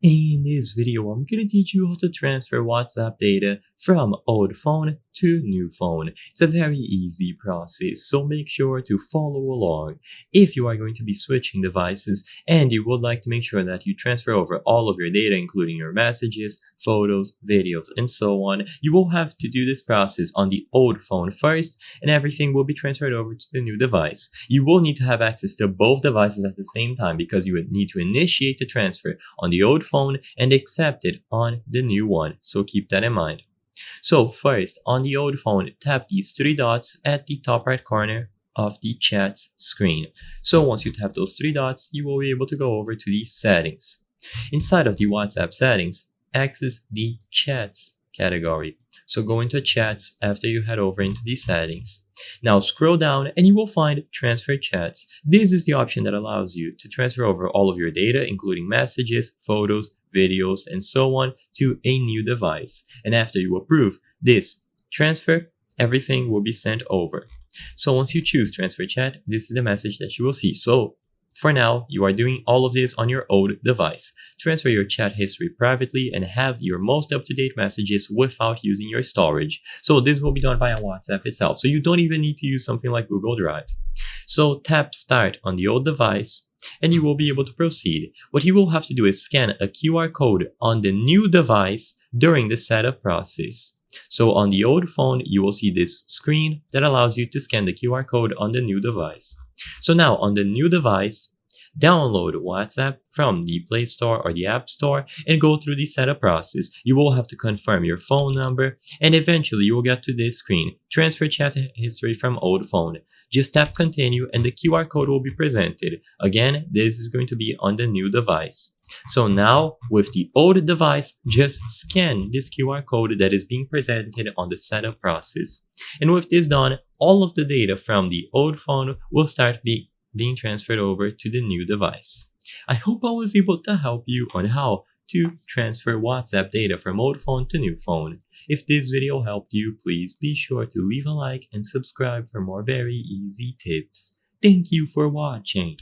In this video, I'm going to teach you how to transfer WhatsApp data from old phone to new phone. It's a very easy process, so make sure to follow along. If you are going to be switching devices and you would like to make sure that you transfer over all of your data, including your messages, photos, videos, and so on, you will have to do this process on the old phone first, and everything will be transferred over to the new device. You will need to have access to both devices at the same time because you would need to initiate the transfer on the old phone and accept it on the new one, so keep that in mind. So first, on the old phone, tap these three dots at the top right corner of the chat's screen. So once you tap those three dots, you will be able to go over to the settings. Inside of the WhatsApp settings, access the chats category. So go into chats after you head over into the settings. Now scroll down and you will find transfer chats. This is the option that allows you to transfer over all of your data, including messages, photos, videos, and so on, to a new device. And after you approve this transfer, everything will be sent over. So once you choose transfer chat, this is the message that you will see. So for now, you are doing all of this on your old device. Transfer your chat history privately and have your most up-to-date messages without using your storage. So this will be done via WhatsApp itself. So you don't even need to use something like Google Drive. So tap Start on the old device and you will be able to proceed. What you will have to do is scan a QR code on the new device during the setup process. So on the old phone, you will see this screen that allows you to scan the QR code on the new device. So now on the new device, download WhatsApp from the Play Store or the App Store and go through the setup process. You will have to confirm your phone number and eventually you will get to this screen, transfer chat history from old phone. Just tap continue and the QR code will be presented. Again, this is going to be on the new device. So now with the old device, just scan this QR code that is being presented on the setup process. And with this done, all of the data from the old phone will start being transferred over to the new device. I hope I was able to help you on how to transfer WhatsApp data from old phone to new phone. If this video helped you, please be sure to leave a like and subscribe for more very easy tips. Thank you for watching.